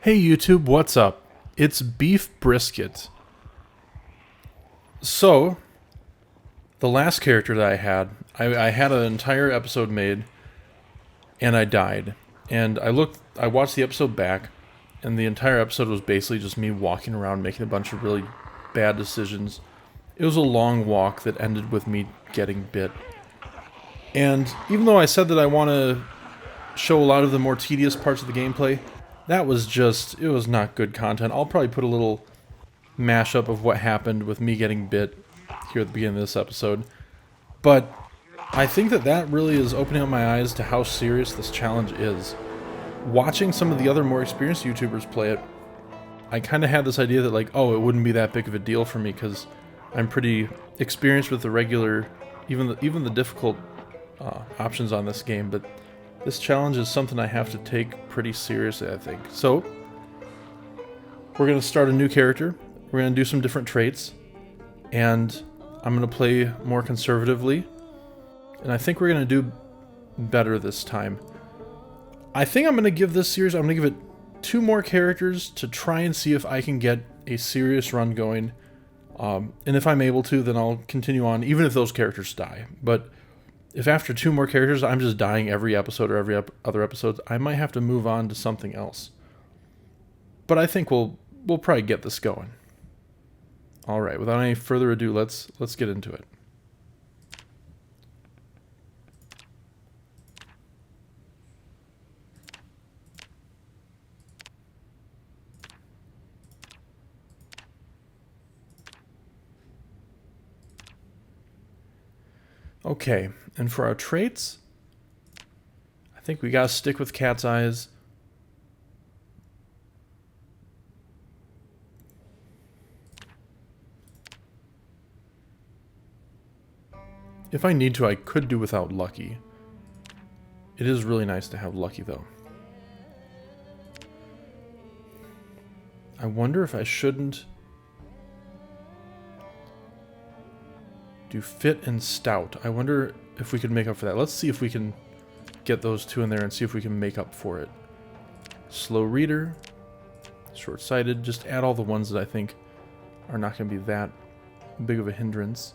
Hey YouTube, what's up? It's Beef Brisket. So, the last character that I had an entire episode made, and I died. And I watched the episode back, and the entire episode was basically just me walking around making a bunch of really bad decisions. It was a long walk that ended with me getting bit. And even though I said that I want to show a lot of the more tedious parts of the gameplay, it was not good content. I'll probably put a little mashup of what happened with me getting bit here at the beginning of this episode. But I think that really is opening up my eyes to how serious this challenge is. Watching some of the other more experienced YouTubers play it, I kind of had this idea that like, oh, it wouldn't be that big of a deal for me because I'm pretty experienced with the regular, even the difficult options on this game, but this challenge is something I have to take pretty seriously, I think. So, we're going to start a new character, we're going to do some different traits, and I'm going to play more conservatively, and I think we're going to do better this time. I think I'm going to give this series, I'm going to give it 2 more characters to try and see if I can get a serious run going, and if I'm able to, then I'll continue on, even if those characters die. But if after 2 more characters I'm just dying every episode or every other episode, I might have to move on to something else. But I think we'll probably get this going. All right, without any further ado, let's get into it. Okay, and for our traits, I think we gotta stick with cat's eyes. If I need to, I could do without lucky. It is really nice to have lucky, though. I wonder if I shouldn't do fit and stout. I wonder if we could make up for that. Let's see if we can get those 2 in there and see if we can make up for it. Slow reader, short-sighted, just add all the ones that I think are not going to be that big of a hindrance.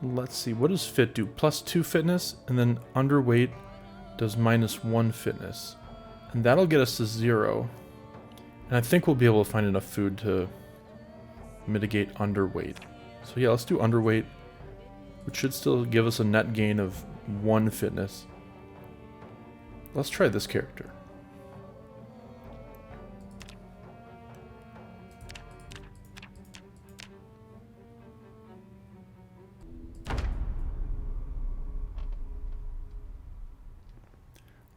Let's see, what does fit do? +2 fitness, and then underweight does -1 fitness. And that'll get us to 0. And I think we'll be able to find enough food to mitigate underweight. So yeah, let's do underweight, which should still give us a net gain of 1 fitness. Let's try this character.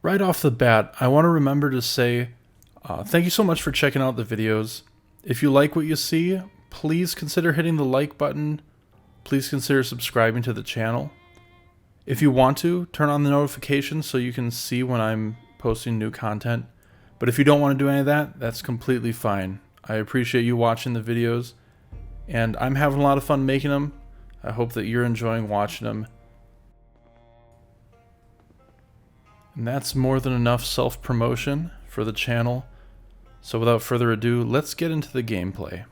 Right off the bat, I want to remember to say thank you so much for checking out the videos. If you like what you see, please consider hitting the like button. Please consider subscribing to the channel. If you want to, turn on the notifications so you can see when I'm posting new content. But if you don't want to do any of that, that's completely fine. I appreciate you watching the videos, and I'm having a lot of fun making them. I hope that you're enjoying watching them. And that's more than enough self-promotion for the channel. So without further ado, let's get into the gameplay.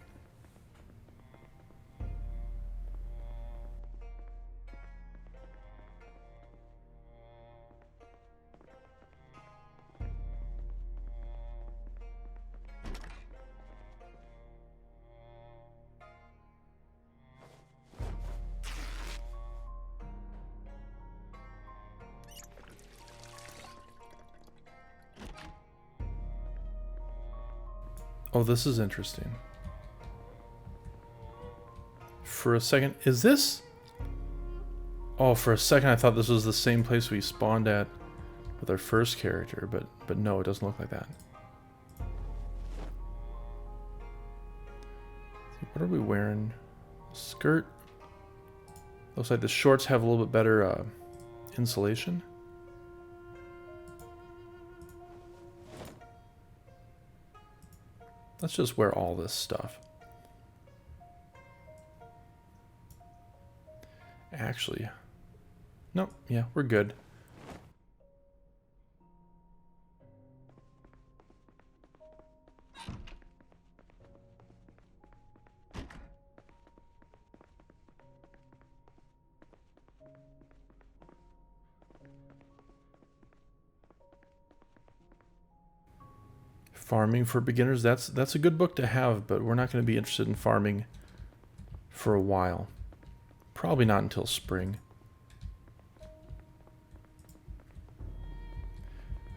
Oh, this is interesting. For a second, is this? Oh, for a second I thought this was the same place we spawned at with our first character, but no, it doesn't look like that. What are we wearing? Skirt. Looks like the shorts have a little bit better insulation. Let's just wear all this stuff. Actually, nope, yeah, we're good. Farming for beginners, that's a good book to have, but we're not going to be interested in farming for a while. Probably not until spring.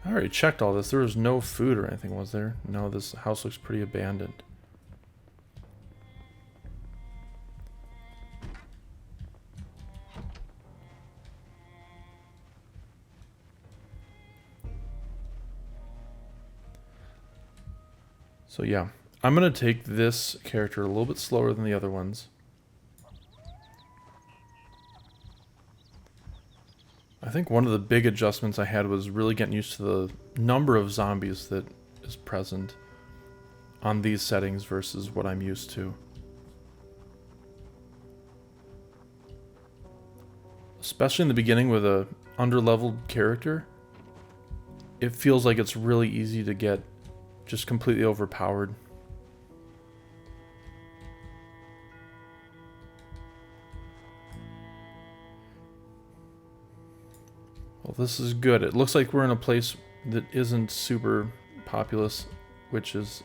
I already checked all this. There was no food or anything, was there? No, this house looks pretty abandoned. So yeah, I'm going to take this character a little bit slower than the other ones. I think one of the big adjustments I had was really getting used to the number of zombies that is present on these settings versus what I'm used to. Especially in the beginning with a underleveled character, it feels like it's really easy to get just completely overpowered. Well, this is good. It looks like we're in a place that isn't super populous, which is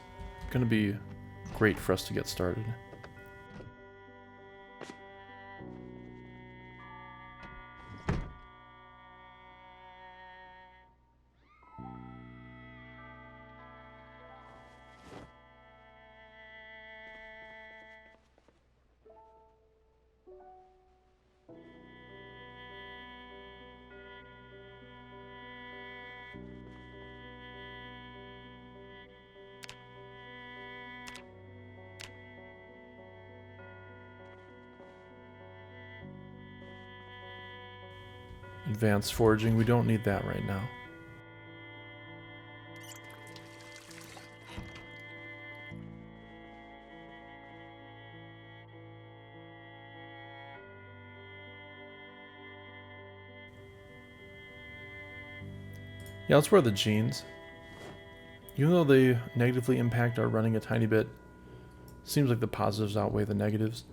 going to be great for us to get started. Advanced foraging, we don't need that right now. Yeah, let's wear the jeans. Even though they negatively impact our running a tiny bit, seems like the positives outweigh the negatives.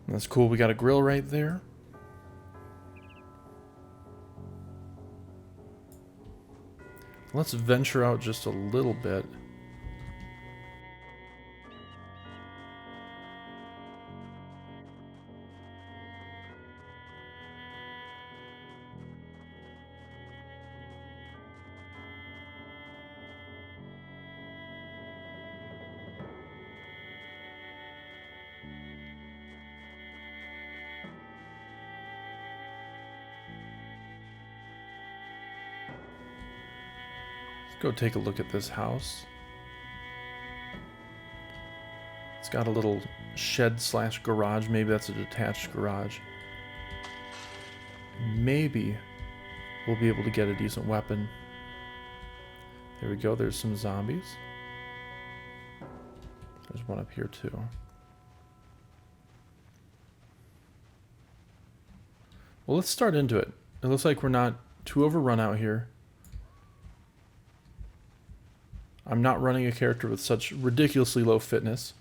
That's cool, we got a grill right there. Let's venture out just a little bit. Go take a look at this house. It's got a little shed slash garage. Maybe that's a detached garage. Maybe we'll be able to get a decent weapon. There we go. There's some zombies. There's one up here too. Well, let's start into it. It looks like we're not too overrun out here. I'm not running a character with such ridiculously low fitness.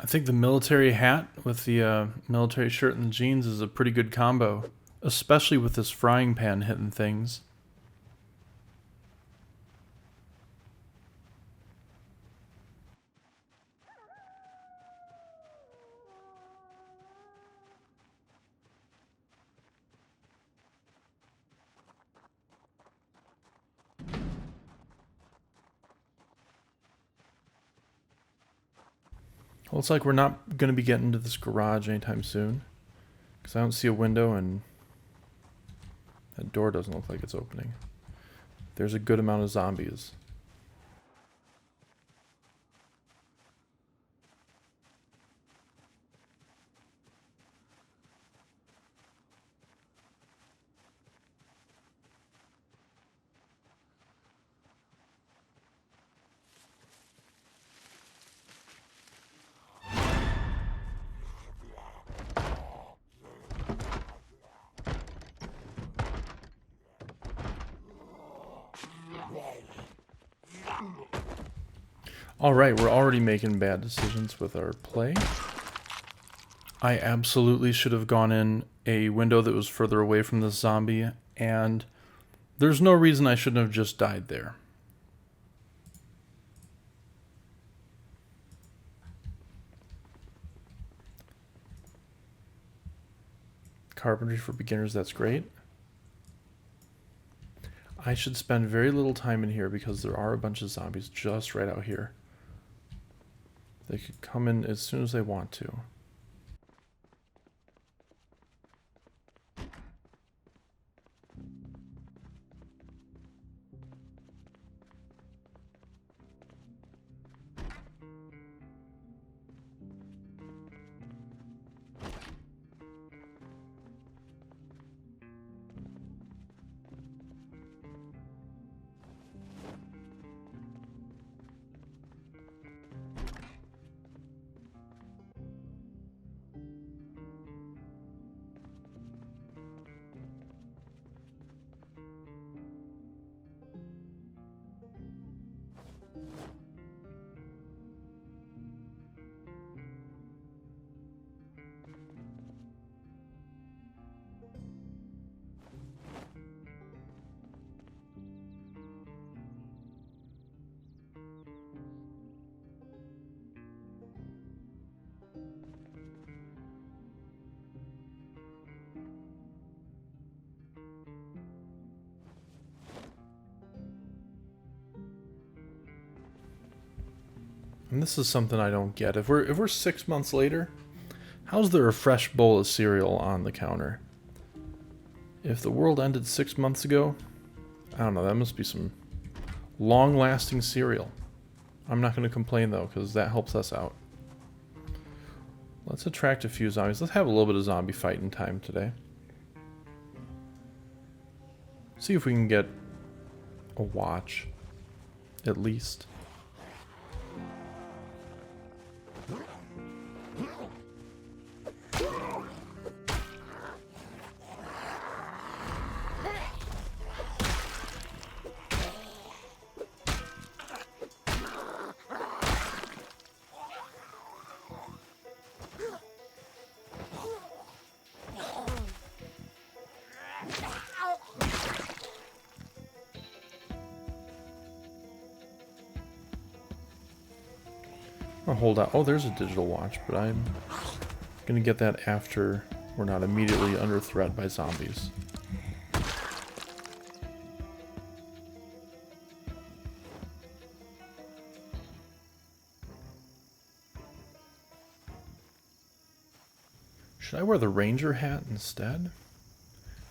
I think the military hat with the military shirt and the jeans is a pretty good combo, especially with this frying pan hitting things. Looks like we're not going to be getting into this garage anytime soon. Because I don't see a window and that door doesn't look like it's opening. There's a good amount of zombies. Alright, we're already making bad decisions with our play. I absolutely should have gone in a window that was further away from the zombie, and there's no reason I shouldn't have just died there. Carpentry for beginners, that's great. I should spend very little time in here because there are a bunch of zombies just right out here. They could come in as soon as they want to. And this is something I don't get. If we're 6 months later, how's there a fresh bowl of cereal on the counter? If the world ended 6 months ago, I don't know, that must be some long-lasting cereal. I'm not going to complain though, because that helps us out. Let's attract a few zombies. Let's have a little bit of zombie fighting time today. See if we can get a watch, at least. I'll hold out. Oh, there's a digital watch, but I'm gonna get that after we're not immediately under threat by zombies. Should I wear the ranger hat instead?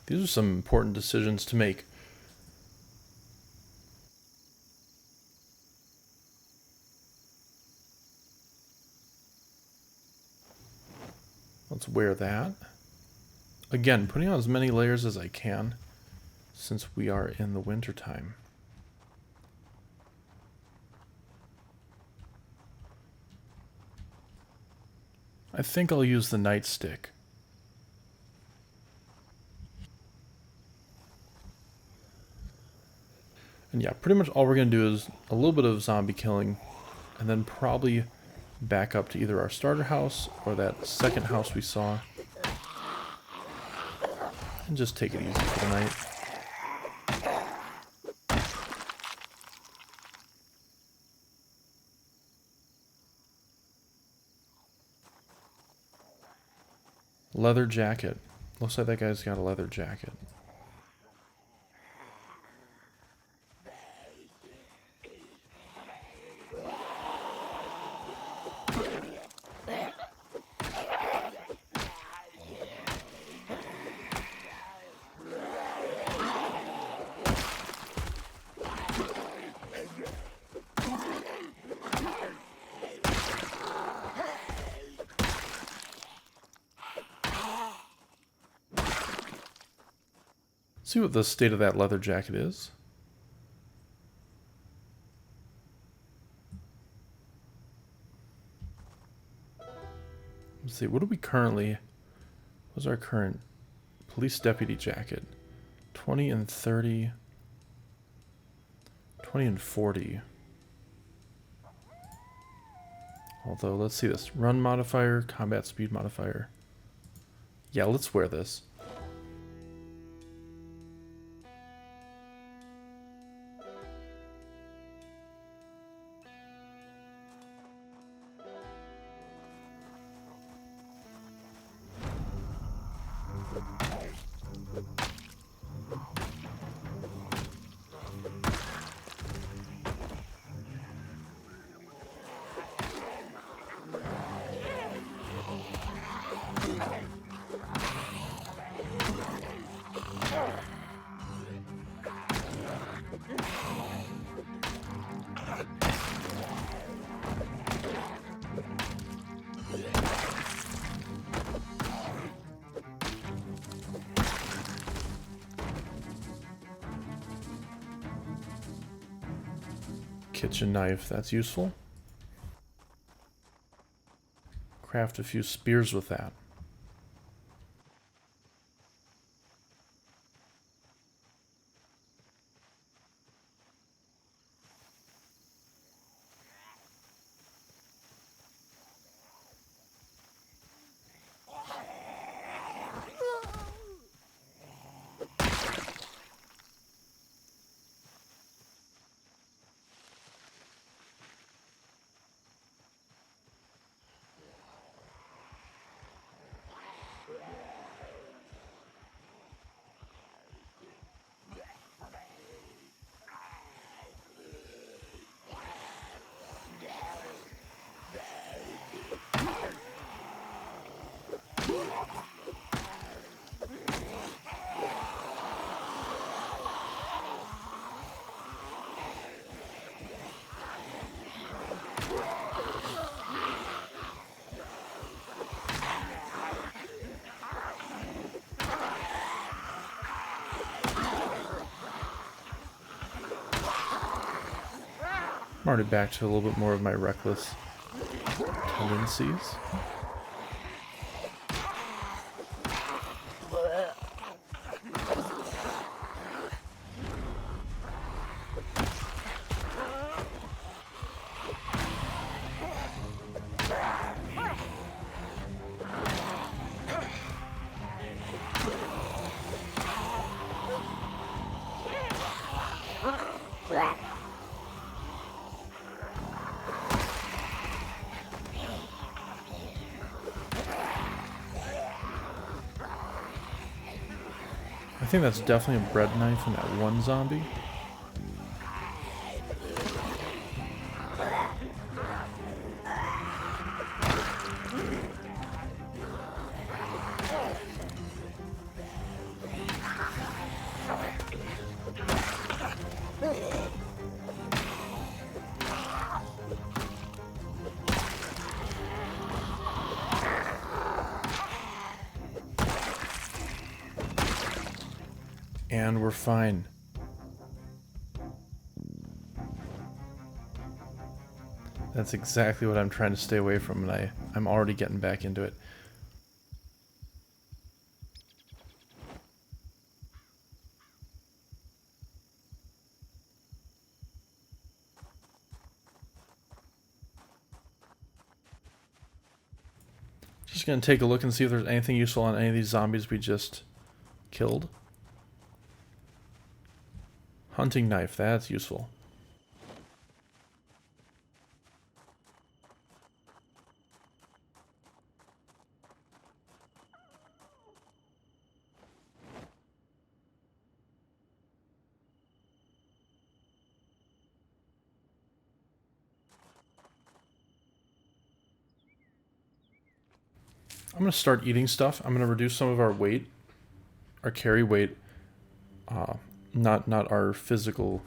These are some important decisions to make. Let's wear that. Again, putting on as many layers as I can since we are in the winter time. I think I'll use the nightstick. And yeah, pretty much all we're going to do is a little bit of zombie killing and then probably back up to either our starter house or that second house we saw. And just take it easy for the night. Leather jacket. Looks like that guy's got a leather jacket. see what the state of that leather jacket is. Let's see, what do we currently... What's our current police deputy jacket? 20 and 30... 20 and 40. Although, let's see this. Run modifier, combat speed modifier. Yeah, let's wear this. Kitchen knife, that's useful. Craft a few spears with that. I'm already back to a little bit more of my reckless tendencies. I think that's definitely a bread knife in that one zombie. And we're fine. That's exactly what I'm trying to stay away from, and I'm already getting back into it. Just gonna take a look and see if there's anything useful on any of these zombies we just killed. Hunting knife, that's useful. I'm going to start eating stuff. I'm going to reduce some of our weight, our carry weight, not our physical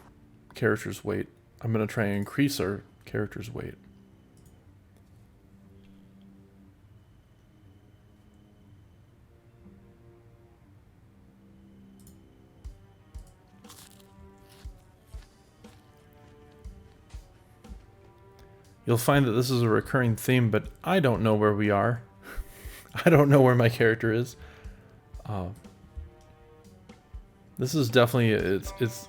character's weight. I'm going to try and increase our character's weight. You'll find that this is a recurring theme, but I don't know where we are. I don't know where my character is. This is definitely, it's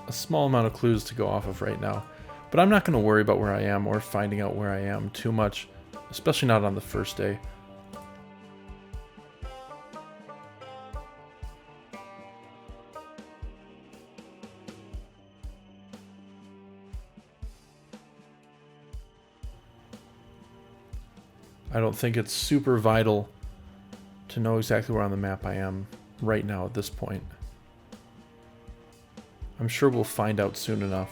a small amount of clues to go off of right now. But I'm not going to worry about where I am or finding out where I am too much, especially not on the first day. I don't think it's super vital to know exactly where on the map I am right now at this point. I'm sure we'll find out soon enough.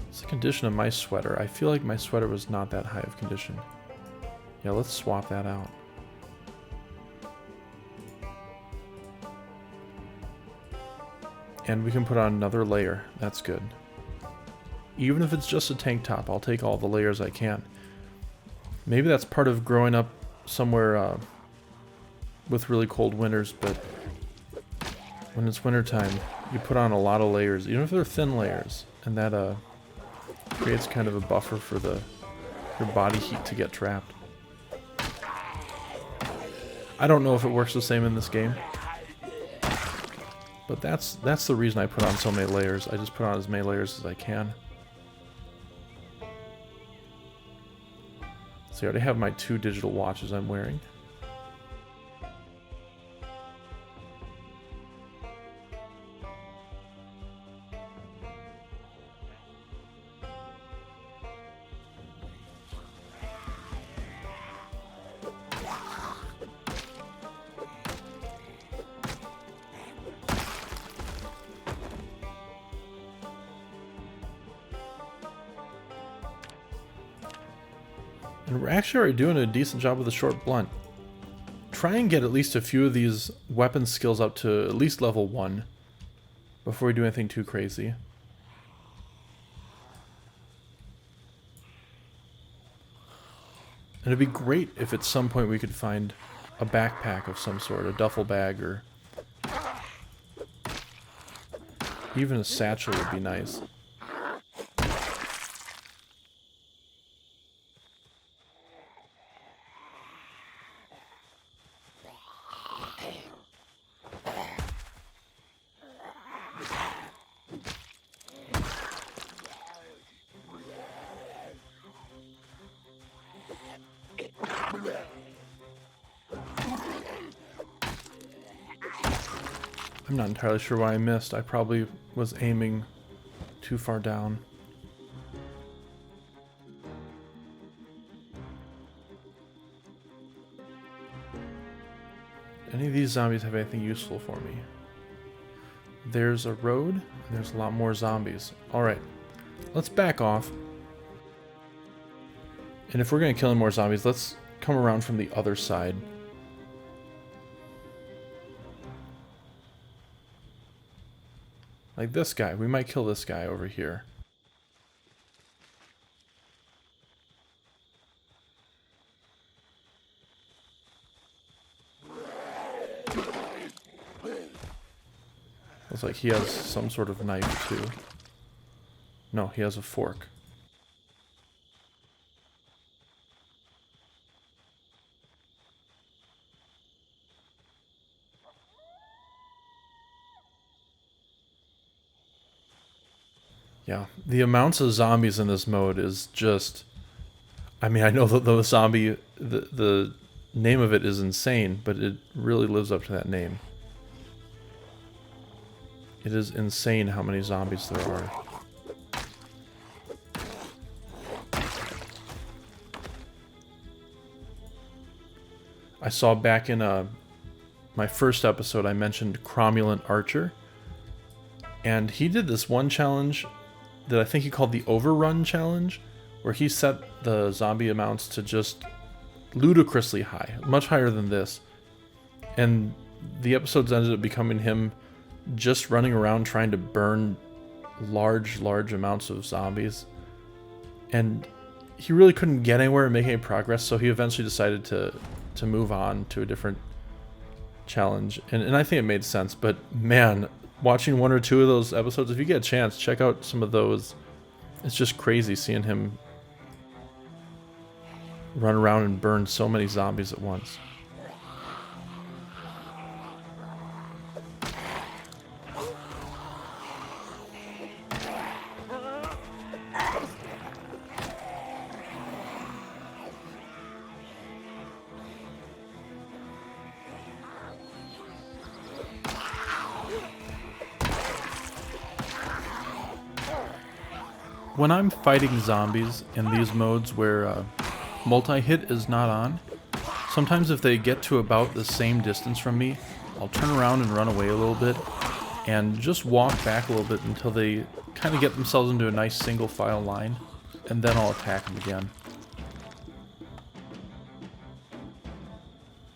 What's the condition of my sweater? I feel like my sweater was not that high of condition. Yeah, let's swap that out. And we can put on another layer. That's good. Even if it's just a tank top, I'll take all the layers I can. Maybe that's part of growing up somewhere with really cold winters, but when it's wintertime, you put on a lot of layers, even if they're thin layers, and that creates kind of a buffer for your body heat to get trapped. I don't know if it works the same in this game, but that's the reason I put on so many layers. I just put on as many layers as I can. So I already have my 2 digital watches I'm wearing. And we're actually already doing a decent job with the short blunt. Try and get at least a few of these weapon skills up to at least level 1 before we do anything too crazy. And it'd be great if at some point we could find a backpack of some sort, a duffel bag, or even a satchel would be nice. I'm not entirely sure why I missed. I probably was aiming too far down. Any of these zombies have anything useful for me? There's a road, and there's a lot more zombies. Alright, let's back off. And if we're going to kill any more zombies, let's come around from the other side. Like this guy. We might kill this guy over here. Looks like he has some sort of knife too. No, he has a fork. Yeah, the amounts of zombies in this mode is just... I mean, I know that the zombie... The name of it is insane, but it really lives up to that name. It is insane how many zombies there are. I saw back in my first episode, I mentioned Cromulent Archer. And he did this one challenge that I think he called the Overrun Challenge, where he set the zombie amounts to just ludicrously high, much higher than this. And the episodes ended up becoming him just running around trying to burn large amounts of zombies. And he really couldn't get anywhere and make any progress, so he eventually decided to move on to a different challenge. And I think it made sense, but man, watching one or two of those episodes, if you get a chance, check out some of those. It's just crazy seeing him run around and burn so many zombies at once. When I'm fighting zombies in these modes where multi-hit is not on, sometimes if they get to about the same distance from me, I'll turn around and run away a little bit and just walk back a little bit until they kind of get themselves into a nice single file line, and then I'll attack them again.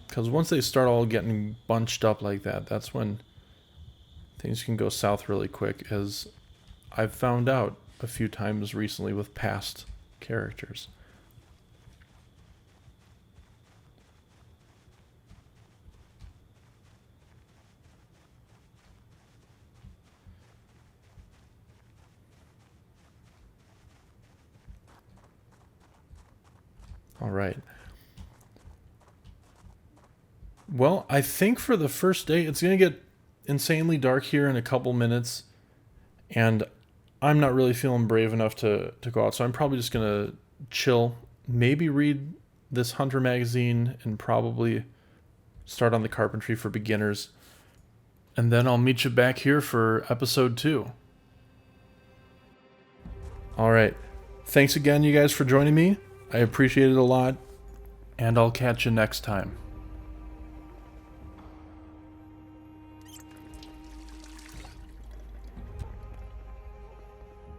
Because once they start all getting bunched up like that, that's when things can go south really quick, as I've found out a few times recently with past characters. All right. Well, I think for the first day, it's going to get insanely dark here in a couple minutes, and I'm not really feeling brave enough to go out, so I'm probably just going to chill, maybe read this Hunter magazine, and probably start on the carpentry for beginners. And then I'll meet you back here for episode 2. Alright, thanks again you guys for joining me. I appreciate it a lot, and I'll catch you next time.